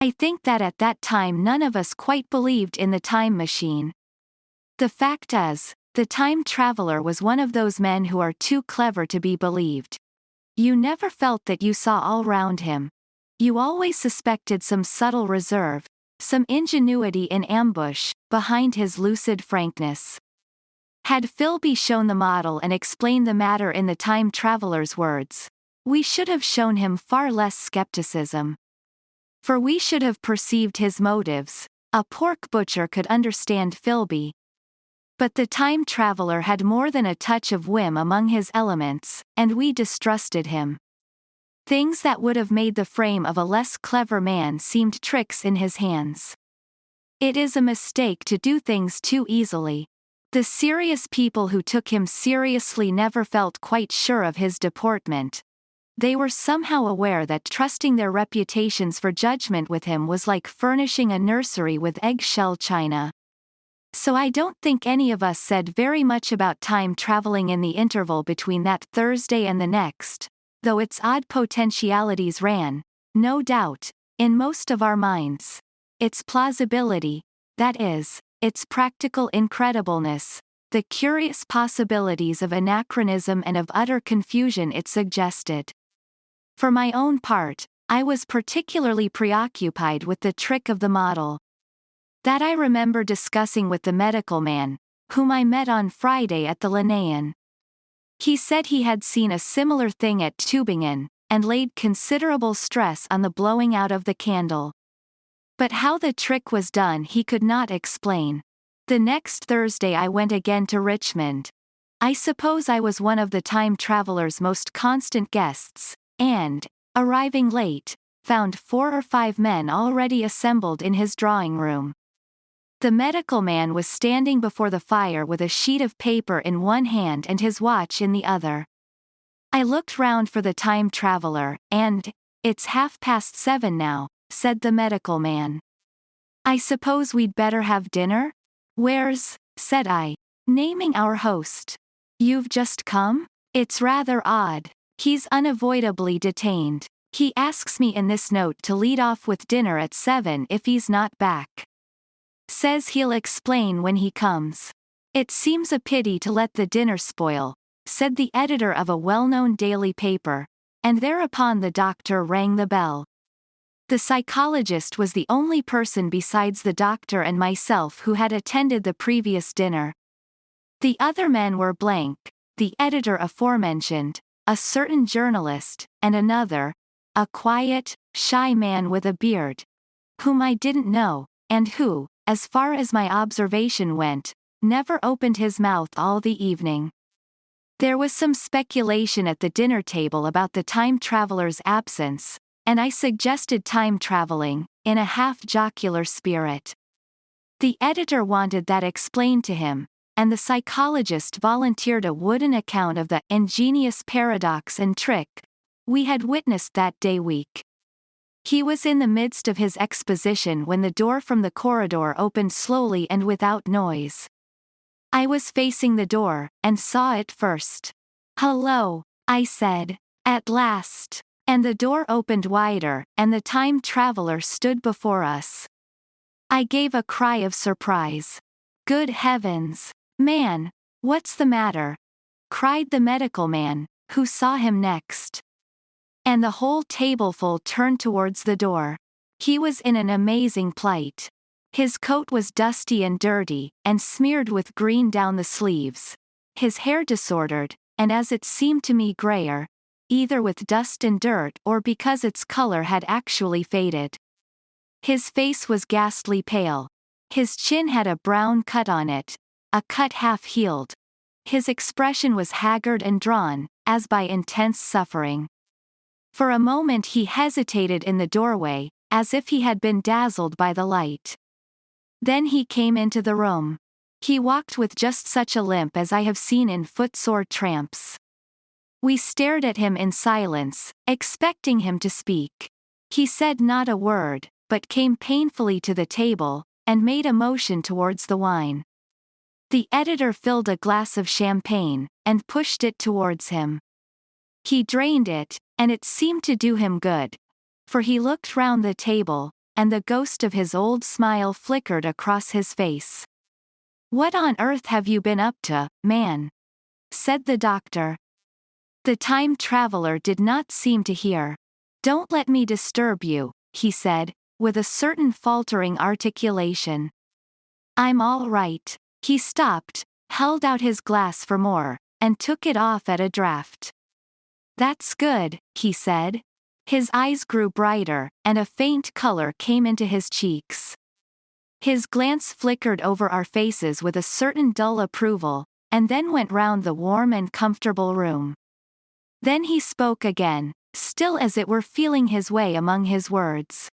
I think that at that time none of us quite believed in the time machine. The fact is, the time traveler was one of those men who are too clever to be believed. You never felt that you saw all round him. You always suspected some subtle reserve, some ingenuity in ambush, behind his lucid frankness. Had Philby shown the model and explained the matter in the time traveler's words, we should have shown him far less skepticism. For we should have perceived his motives. A pork butcher could understand Philby. But the time traveler had more than a touch of whim among his elements, and we distrusted him. Things that would have made the frame of a less clever man seemed tricks in his hands. It is a mistake to do things too easily. The serious people who took him seriously never felt quite sure of his deportment. They were somehow aware that trusting their reputations for judgment with him was like furnishing a nursery with eggshell china. So I don't think any of us said very much about time traveling in the interval between that Thursday and the next, though its odd potentialities ran, no doubt, in most of our minds. Its plausibility, that is, its practical incredibleness, the curious possibilities of anachronism and of utter confusion it suggested. For my own part, I was particularly preoccupied with the trick of the model. That I remember discussing with the medical man, whom I met on Friday at the Linnaean. He said he had seen a similar thing at Tübingen, and laid considerable stress on the blowing out of the candle. But how the trick was done he could not explain. The next Thursday I went again to Richmond. I suppose I was one of the time traveler's most constant guests, and, arriving late, found 4 or 5 men already assembled in his drawing room. The medical man was standing before the fire with a sheet of paper in one hand and his watch in the other. I looked round for the time traveler, and, "It's 7:30 now," said the medical man. "I suppose we'd better have dinner?" "Where's," said I, naming our host. "You've just come? It's rather odd. He's unavoidably detained. He asks me in this note to lead off with dinner at 7 if he's not back. Says he'll explain when he comes. It seems a pity to let the dinner spoil," said the editor of a well-known daily paper, and thereupon the doctor rang the bell. The psychologist was the only person besides the doctor and myself who had attended the previous dinner. The other men were blank, the editor aforementioned, a certain journalist, and another, a quiet, shy man with a beard, whom I didn't know, and who, as far as my observation went, never opened his mouth all the evening. There was some speculation at the dinner table about the time traveler's absence, and I suggested time traveling, in a half-jocular spirit. The editor wanted that explained to him, and the psychologist volunteered a wooden account of the ingenious paradox and trick we had witnessed that day week. He was in the midst of his exposition when the door from the corridor opened slowly and without noise. I was facing the door, and saw it first. "Hello," I said, "at last," and the door opened wider, and the time traveler stood before us. I gave a cry of surprise. "Good heavens! Man, what's the matter?" cried the medical man, who saw him next. And the whole tableful turned towards the door. He was in an amazing plight. His coat was dusty and dirty, and smeared with green down the sleeves. His hair disordered, and as it seemed to me grayer, either with dust and dirt or because its color had actually faded. His face was ghastly pale. His chin had a brown cut on it, a cut half-healed. His expression was haggard and drawn, as by intense suffering. For a moment he hesitated in the doorway, as if he had been dazzled by the light. Then he came into the room. He walked with just such a limp as I have seen in footsore tramps. We stared at him in silence, expecting him to speak. He said not a word, but came painfully to the table, and made a motion towards the wine. The editor filled a glass of champagne, and pushed it towards him. He drained it, and it seemed to do him good, for he looked round the table, and the ghost of his old smile flickered across his face. "What on earth have you been up to, man?" said the doctor. The time traveler did not seem to hear. "Don't let me disturb you," he said, with a certain faltering articulation. "I'm all right." He stopped, held out his glass for more, and took it off at a draught. "That's good," he said. His eyes grew brighter, and a faint color came into his cheeks. His glance flickered over our faces with a certain dull approval, and then went round the warm and comfortable room. Then he spoke again, still as it were feeling his way among his words.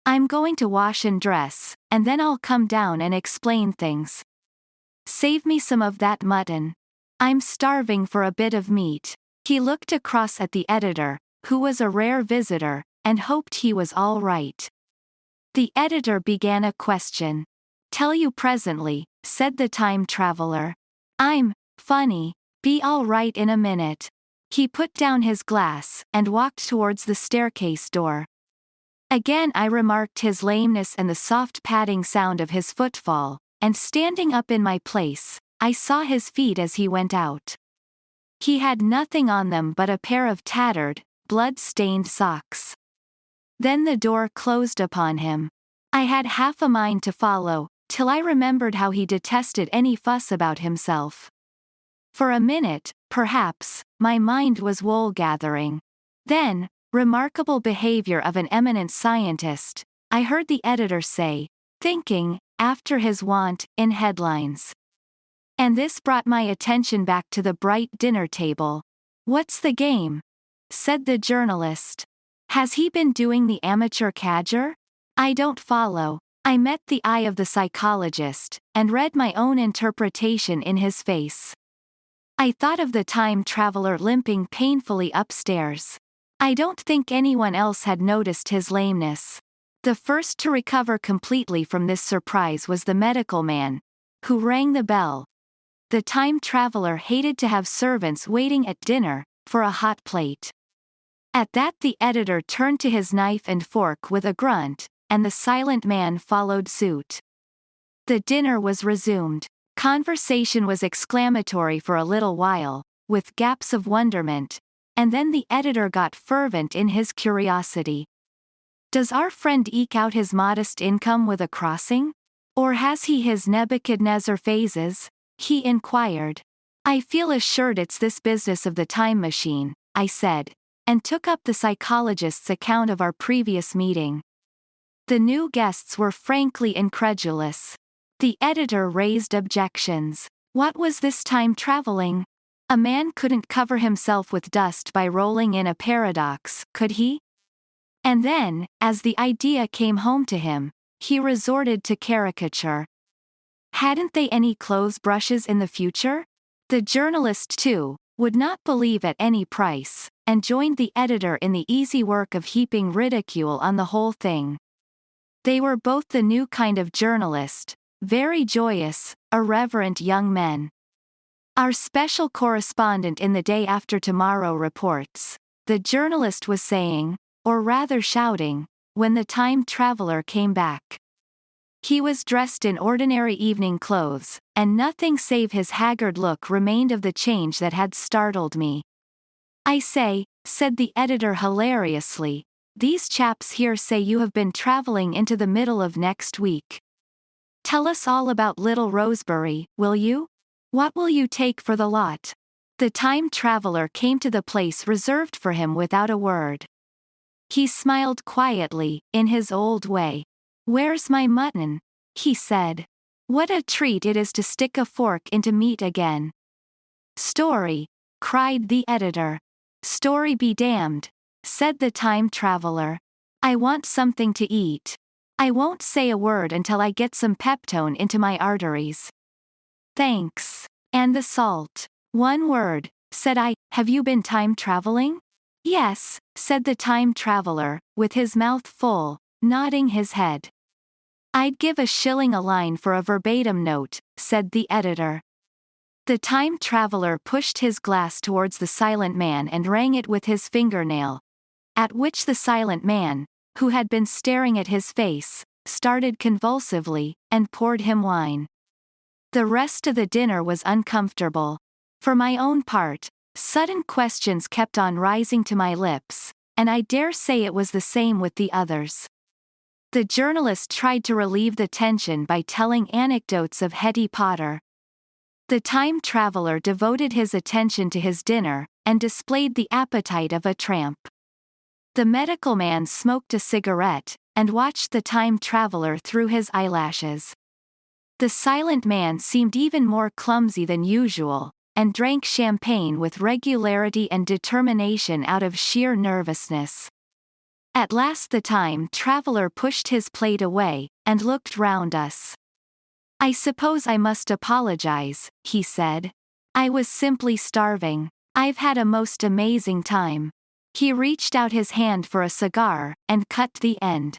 "I'm going to wash and dress, and then I'll come down and explain things. Save me some of that mutton. I'm starving for a bit of meat." He looked across at the editor, who was a rare visitor, and hoped he was all right. The editor began a question. "Tell you presently," said the time traveler. "I'm funny. Be all right in a minute." He put down his glass, and walked towards the staircase door. Again I remarked his lameness and the soft padding sound of his footfall, and standing up in my place, I saw his feet as he went out. He had nothing on them but a pair of tattered, blood-stained socks. Then the door closed upon him. I had half a mind to follow, till I remembered how he detested any fuss about himself. For a minute, perhaps, my mind was wool-gathering. Then, "Remarkable behavior of an eminent scientist," I heard the editor say, thinking, after his wont, in headlines. And this brought my attention back to the bright dinner table. "What's the game?" said the journalist. "Has he been doing the amateur cadger?" I don't follow. I met the eye of the psychologist, and read my own interpretation in his face. I thought of the time traveler limping painfully upstairs. I don't think anyone else had noticed his lameness. The first to recover completely from this surprise was the medical man, who rang the bell. The time traveler hated to have servants waiting at dinner, for a hot plate. At that the editor turned to his knife and fork with a grunt, and the silent man followed suit. The dinner was resumed. Conversation was exclamatory for a little while, with gaps of wonderment, and then the editor got fervent in his curiosity. "Does our friend eke out his modest income with a crossing? Or has he his Nebuchadnezzar phases?" he inquired. "I feel assured it's this business of the time machine," I said, and took up the psychologist's account of our previous meeting. The new guests were frankly incredulous. The editor raised objections. What was this time traveling? A man couldn't cover himself with dust by rolling in a paradox, could he? And then, as the idea came home to him, he resorted to caricature. Hadn't they any clothes brushes in the future? The journalist, too, would not believe at any price, and joined the editor in the easy work of heaping ridicule on the whole thing. They were both the new kind of journalist, very joyous, irreverent young men. Our special correspondent in The Day After Tomorrow reports, the journalist was saying, or rather shouting, when the time traveler came back. He was dressed in ordinary evening clothes, and nothing save his haggard look remained of the change that had startled me. "I say," said the editor hilariously, "these chaps here say you have been traveling into the middle of next week. Tell us all about Little Rosebery, will you? What will you take for the lot?" The time traveler came to the place reserved for him without a word. He smiled quietly, in his old way. "Where's my mutton?" he said. "What a treat it is to stick a fork into meat again." "Story!" cried the editor. "Story be damned," said the time traveler. "I want something to eat. I won't say a word until I get some peptone into my arteries." "Thanks. And the salt." "One word," said I. "Have you been time traveling?" "Yes," said the time traveler, with his mouth full, nodding his head. "I'd give a shilling a line for a verbatim note," said the editor. The time traveler pushed his glass towards the silent man and rang it with his fingernail. At which the silent man, who had been staring at his face, started convulsively, and poured him wine. The rest of the dinner was uncomfortable. For my own part, sudden questions kept on rising to my lips, and I dare say it was the same with the others. The journalist tried to relieve the tension by telling anecdotes of Hetty Potter. The time traveler devoted his attention to his dinner, and displayed the appetite of a tramp. The medical man smoked a cigarette, and watched the time traveler through his eyelashes. The silent man seemed even more clumsy than usual, and drank champagne with regularity and determination out of sheer nervousness. At last the time traveler pushed his plate away, and looked round us. "I suppose I must apologize," he said. "I was simply starving. I've had a most amazing time." He reached out his hand for a cigar, and cut the end.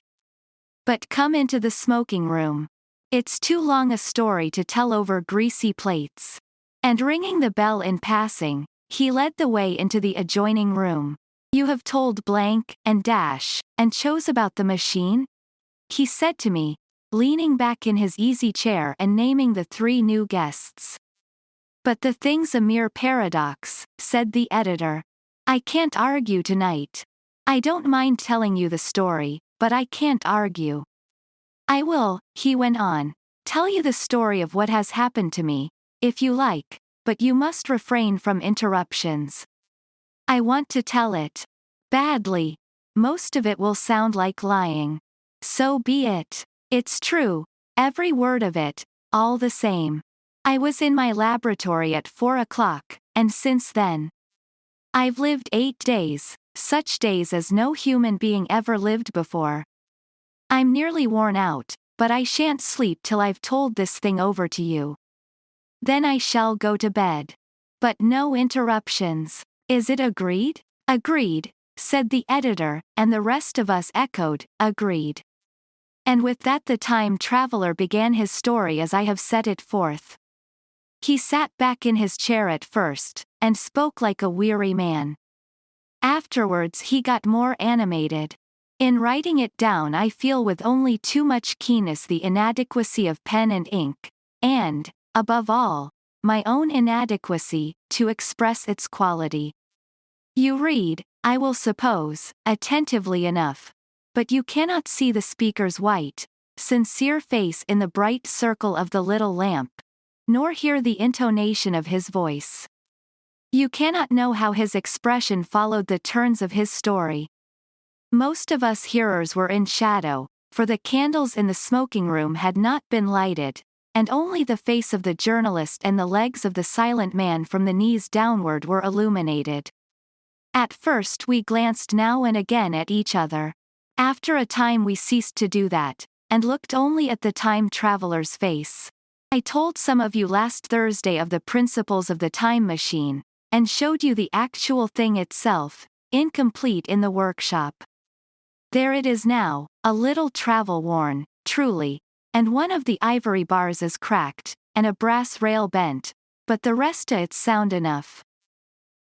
"But come into the smoking room. It's too long a story to tell over greasy plates." And ringing the bell in passing, he led the way into the adjoining room. "You have told blank, and dash, and chose about the machine?" he said to me, leaning back in his easy chair and naming the 3 new guests. "But the thing's a mere paradox," said the editor. "I can't argue tonight. I don't mind telling you the story, but I can't argue. I will," he went on, "tell you the story of what has happened to me, if you like, but you must refrain from interruptions. I want to tell it. Badly. Most of it will sound like lying. So be it. It's true, every word of it, all the same. I was in my laboratory at 4 o'clock, and since then, I've lived 8 days, such days as no human being ever lived before. I'm nearly worn out, but I shan't sleep till I've told this thing over to you. Then I shall go to bed. But no interruptions. Is it agreed?" "Agreed," said the editor, and the rest of us echoed, "Agreed." And with that the time traveler began his story as I have set it forth. He sat back in his chair at first, and spoke like a weary man. Afterwards he got more animated. In writing it down I feel with only too much keenness the inadequacy of pen and ink, and, above all, my own inadequacy, to express its quality. You read, I will suppose, attentively enough, but you cannot see the speaker's white, sincere face in the bright circle of the little lamp, nor hear the intonation of his voice. You cannot know how his expression followed the turns of his story. Most of us hearers were in shadow, for the candles in the smoking room had not been lighted, and only the face of the journalist and the legs of the silent man from the knees downward were illuminated. At first we glanced now and again at each other. After a time we ceased to do that, and looked only at the time traveler's face. I told some of you last Thursday of the principles of the time machine, and showed you the actual thing itself, incomplete in the workshop. There it is now, a little travel-worn, truly, and one of the ivory bars is cracked, and a brass rail bent, but the rest of it's sound enough.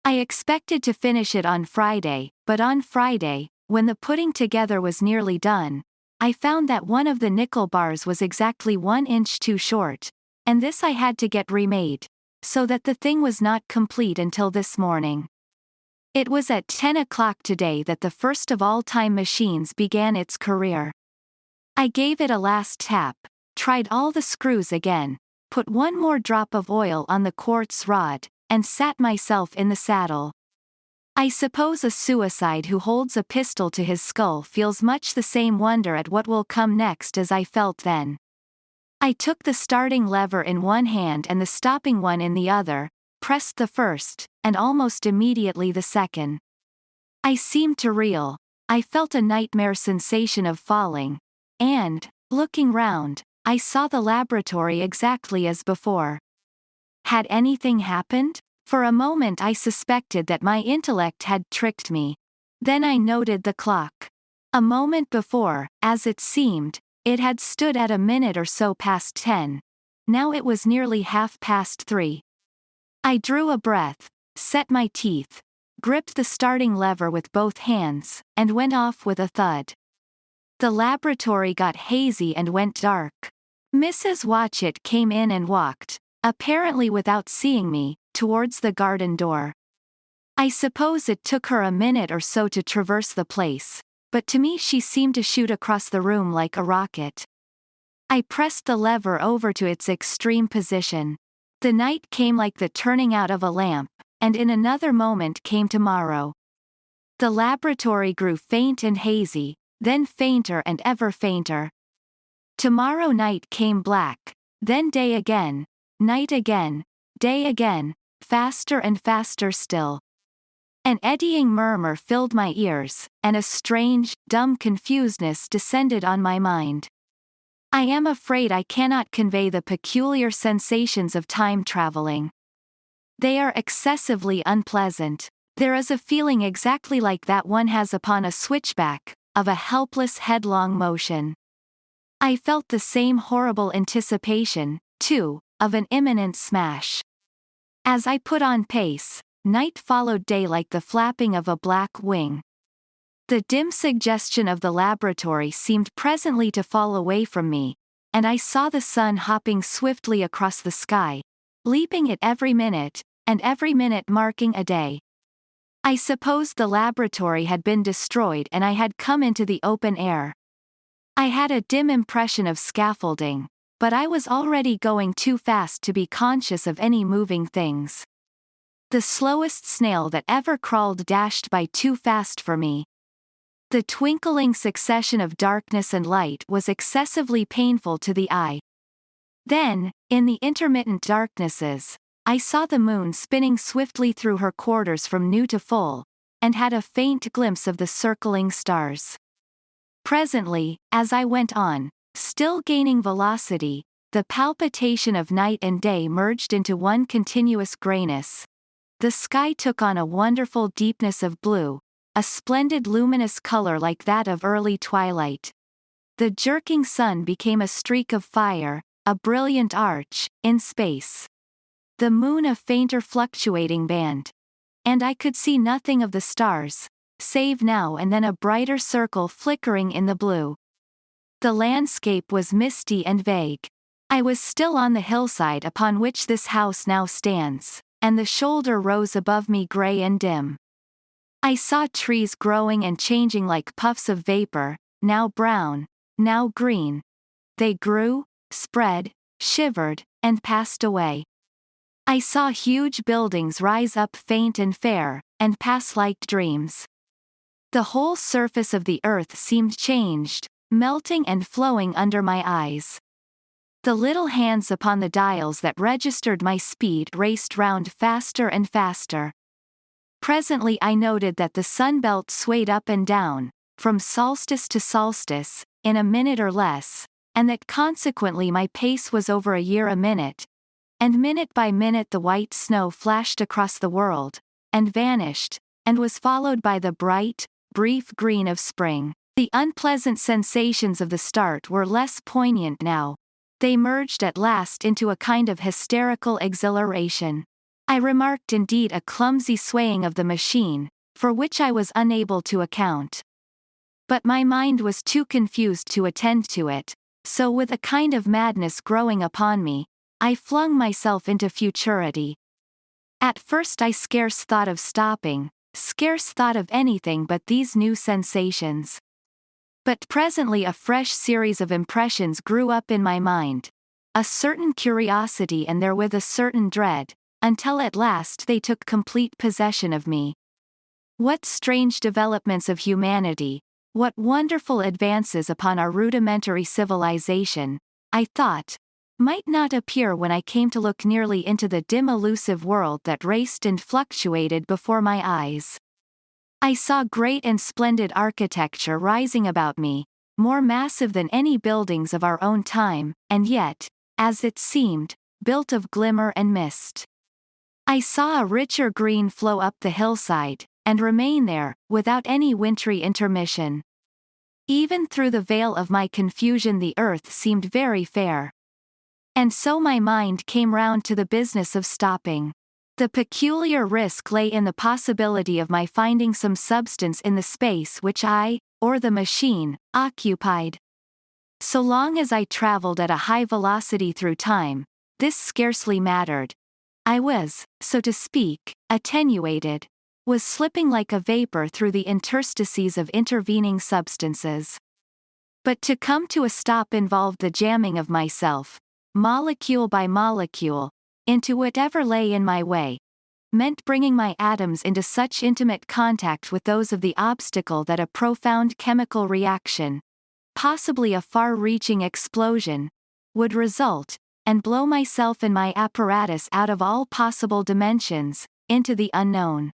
I expected to finish it on Friday, but on Friday, when the putting together was nearly done, I found that one of the nickel bars was exactly 1 inch too short, and this I had to get remade, so that the thing was not complete until this morning. It was at 10 o'clock today that the first of all time machines began its career. I gave it a last tap, tried all the screws again, put one more drop of oil on the quartz rod, and sat myself in the saddle. I suppose a suicide who holds a pistol to his skull feels much the same wonder at what will come next as I felt then. I took the starting lever in one hand and the stopping one in the other, pressed the first, and almost immediately the second. I seemed to reel. I felt a nightmare sensation of falling, and, looking round, I saw the laboratory exactly as before. Had anything happened? For a moment I suspected that my intellect had tricked me. Then I noted the clock. A moment before, as it seemed, it had stood at a minute or so past 10. Now it was nearly 3:30. I drew a breath, set my teeth, gripped the starting lever with both hands, and went off with a thud. The laboratory got hazy and went dark. Mrs. Watchett came in and walked, apparently without seeing me, towards the garden door. I suppose it took her a minute or so to traverse the place, but to me she seemed to shoot across the room like a rocket. I pressed the lever over to its extreme position. The night came like the turning out of a lamp, and in another moment came tomorrow. The laboratory grew faint and hazy, then fainter and ever fainter. Tomorrow night came black, then day again, night again, day again, faster and faster still. An eddying murmur filled my ears, and a strange, dumb confusedness descended on my mind. I am afraid I cannot convey the peculiar sensations of time traveling. They are excessively unpleasant. There is a feeling exactly like that one has upon a switchback, of a helpless headlong motion. I felt the same horrible anticipation, too, of an imminent smash. As I put on pace, night followed day like the flapping of a black wing. The dim suggestion of the laboratory seemed presently to fall away from me, and I saw the sun hopping swiftly across the sky, leaping at every minute, and every minute marking a day. I supposed the laboratory had been destroyed and I had come into the open air. I had a dim impression of scaffolding, but I was already going too fast to be conscious of any moving things. The slowest snail that ever crawled dashed by too fast for me. The twinkling succession of darkness and light was excessively painful to the eye. Then, in the intermittent darknesses, I saw the moon spinning swiftly through her quarters from new to full, and had a faint glimpse of the circling stars. Presently, as I went on, still gaining velocity, the palpitation of night and day merged into one continuous grayness. The sky took on a wonderful deepness of blue, a splendid luminous color like that of early twilight. The jerking sun became a streak of fire, a brilliant arch, in space. The moon a fainter fluctuating band. And I could see nothing of the stars, save now and then a brighter circle flickering in the blue. The landscape was misty and vague. I was still on the hillside upon which this house now stands, and the shoulder rose above me grey and dim. I saw trees growing and changing like puffs of vapor, now brown, now green. They grew, spread, shivered, and passed away. I saw huge buildings rise up faint and fair, and pass like dreams. The whole surface of the earth seemed changed, melting and flowing under my eyes. The little hands upon the dials that registered my speed raced round faster and faster. Presently I noted that the sunbelt swayed up and down, from solstice to solstice, in a minute or less, and that consequently my pace was over a year a minute, and minute by minute the white snow flashed across the world, and vanished, and was followed by the bright, brief green of spring. The unpleasant sensations of the start were less poignant now. They merged at last into a kind of hysterical exhilaration. I remarked indeed a clumsy swaying of the machine, for which I was unable to account. But my mind was too confused to attend to it, so with a kind of madness growing upon me, I flung myself into futurity. At first I scarce thought of stopping, scarce thought of anything but these new sensations. But presently a fresh series of impressions grew up in my mind, a certain curiosity and therewith a certain dread, until at last they took complete possession of me. What strange developments of humanity, what wonderful advances upon our rudimentary civilization, I thought, might not appear when I came to look nearly into the dim elusive world that raced and fluctuated before my eyes. I saw great and splendid architecture rising about me, more massive than any buildings of our own time, and yet, as it seemed, built of glimmer and mist. I saw a richer green flow up the hillside, and remain there, without any wintry intermission. Even through the veil of my confusion the earth seemed very fair. And so my mind came round to the business of stopping. The peculiar risk lay in the possibility of my finding some substance in the space which I, or the machine, occupied. So long as I traveled at a high velocity through time, this scarcely mattered. I was, so to speak, attenuated, was slipping like a vapor through the interstices of intervening substances. But to come to a stop involved the jamming of myself, molecule by molecule, into whatever lay in my way, meant bringing my atoms into such intimate contact with those of the obstacle that a profound chemical reaction, possibly a far-reaching explosion, would result, and blow myself and my apparatus out of all possible dimensions, into the unknown.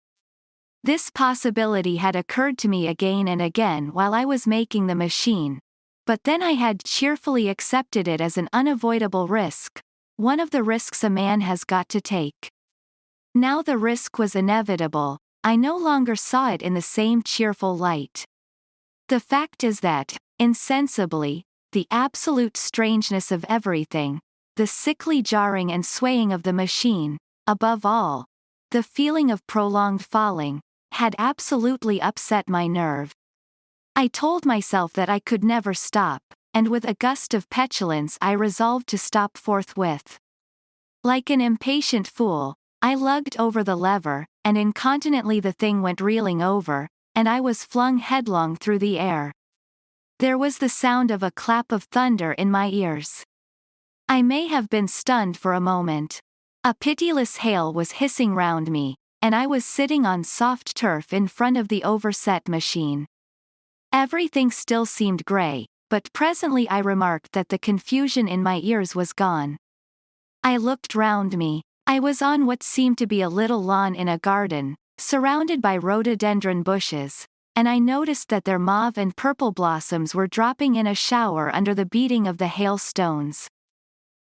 This possibility had occurred to me again and again while I was making the machine, but then I had cheerfully accepted it as an unavoidable risk, one of the risks a man has got to take. Now the risk was inevitable, I no longer saw it in the same cheerful light. The fact is that, insensibly, the absolute strangeness of everything, the sickly jarring and swaying of the machine, above all, the feeling of prolonged falling, had absolutely upset my nerve. I told myself that I could never stop, and with a gust of petulance I resolved to stop forthwith. Like an impatient fool, I lugged over the lever, and incontinently the thing went reeling over, and I was flung headlong through the air. There was the sound of a clap of thunder in my ears. I may have been stunned for a moment. A pitiless hail was hissing round me, and I was sitting on soft turf in front of the overset machine. Everything still seemed grey, but presently I remarked that the confusion in my ears was gone. I looked round me. I was on what seemed to be a little lawn in a garden, surrounded by rhododendron bushes, and I noticed that their mauve and purple blossoms were dropping in a shower under the beating of the hailstones.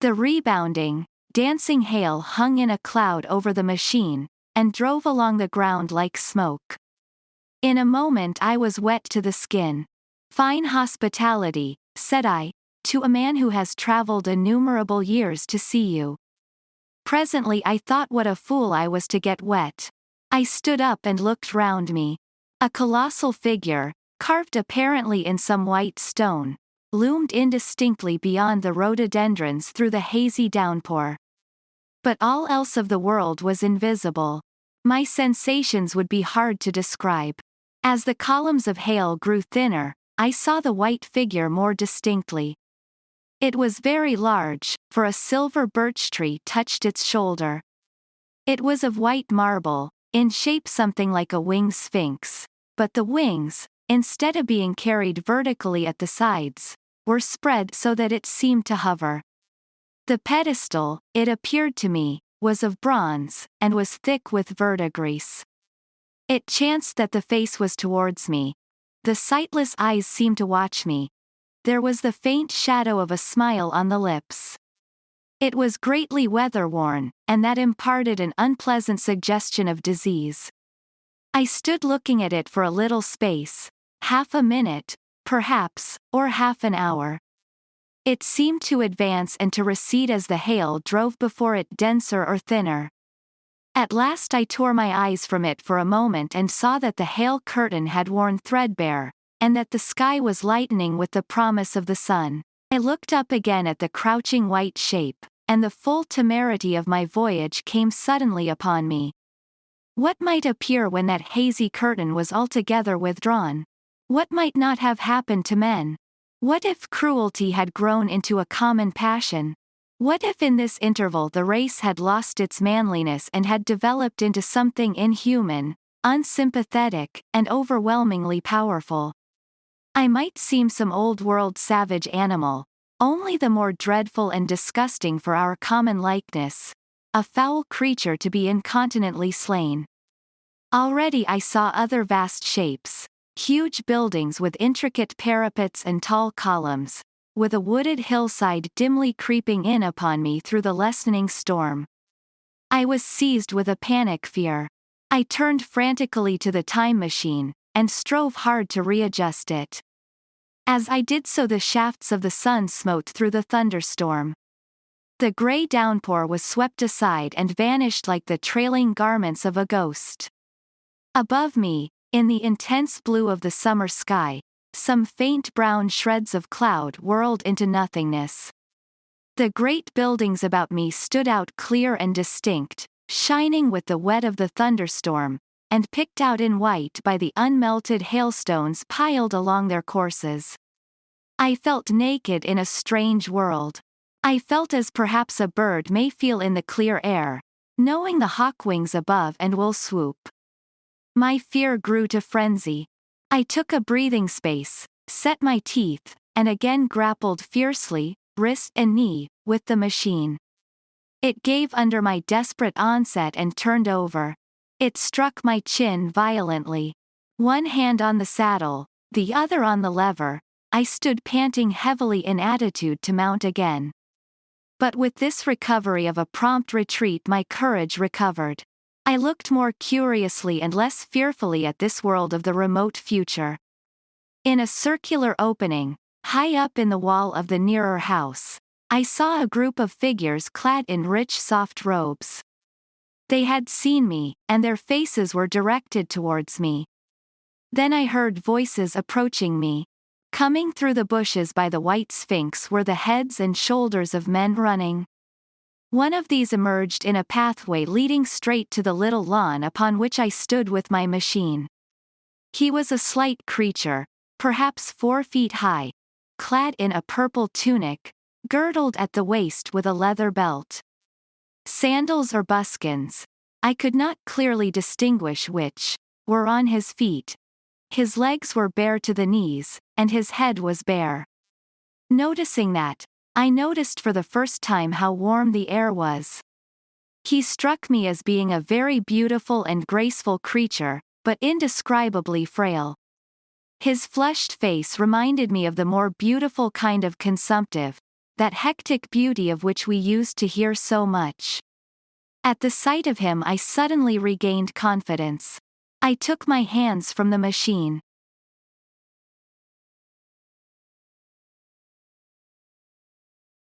The rebounding, dancing hail hung in a cloud over the machine, and drove along the ground like smoke. In a moment I was wet to the skin. "Fine hospitality," said I, "to a man who has travelled innumerable years to see you." Presently I thought what a fool I was to get wet. I stood up and looked round me. A colossal figure, carved apparently in some white stone, loomed indistinctly beyond the rhododendrons through the hazy downpour. But all else of the world was invisible. My sensations would be hard to describe. As the columns of hail grew thinner, I saw the white figure more distinctly. It was very large, for a silver birch tree touched its shoulder. It was of white marble, in shape something like a winged sphinx, but the wings, instead of being carried vertically at the sides, were spread so that it seemed to hover. The pedestal, it appeared to me, was of bronze, and was thick with verdigris. It chanced that the face was towards me. The sightless eyes seemed to watch me. There was the faint shadow of a smile on the lips. It was greatly weather-worn, and that imparted an unpleasant suggestion of disease. I stood looking at it for a little space, half a minute, perhaps, or half an hour. It seemed to advance and to recede as the hail drove before it denser or thinner. At last I tore my eyes from it for a moment and saw that the hail curtain had worn threadbare, and that the sky was lightening with the promise of the sun. I looked up again at the crouching white shape, and the full temerity of my voyage came suddenly upon me. What might appear when that hazy curtain was altogether withdrawn? What might not have happened to men? What if cruelty had grown into a common passion? What if in this interval the race had lost its manliness and had developed into something inhuman, unsympathetic, and overwhelmingly powerful? I might seem some old-world savage animal, only the more dreadful and disgusting for our common likeness, a foul creature to be incontinently slain. Already I saw other vast shapes, huge buildings with intricate parapets and tall columns, with a wooded hillside dimly creeping in upon me through the lessening storm. I was seized with a panic fear. I turned frantically to the time machine, and strove hard to readjust it. As I did so the shafts of the sun smote through the thunderstorm. The grey downpour was swept aside and vanished like the trailing garments of a ghost. Above me, in the intense blue of the summer sky, some faint brown shreds of cloud whirled into nothingness. The great buildings about me stood out clear and distinct, shining with the wet of the thunderstorm, and picked out in white by the unmelted hailstones piled along their courses. I felt naked in a strange world. I felt as perhaps a bird may feel in the clear air, knowing the hawk wings above and will swoop. My fear grew to frenzy. I took a breathing space, set my teeth, and again grappled fiercely, wrist and knee, with the machine. It gave under my desperate onset and turned over. It struck my chin violently. One hand on the saddle, the other on the lever, I stood panting heavily in attitude to mount again. But with this recovery of a prompt retreat my courage recovered. I looked more curiously and less fearfully at this world of the remote future. In a circular opening, high up in the wall of the nearer house, I saw a group of figures clad in rich soft robes. They had seen me, and their faces were directed towards me. Then I heard voices approaching me. Coming through the bushes by the white sphinx were the heads and shoulders of men running. One of these emerged in a pathway leading straight to the little lawn upon which I stood with my machine. He was a slight creature, perhaps 4 feet high, clad in a purple tunic, girdled at the waist with a leather belt. Sandals or buskins, I could not clearly distinguish which, were on his feet. His legs were bare to the knees, and his head was bare. Noticing that, I noticed for the first time how warm the air was. He struck me as being a very beautiful and graceful creature, but indescribably frail. His flushed face reminded me of the more beautiful kind of consumptive, that hectic beauty of which we used to hear so much. At the sight of him I suddenly regained confidence. I took my hands from the machine.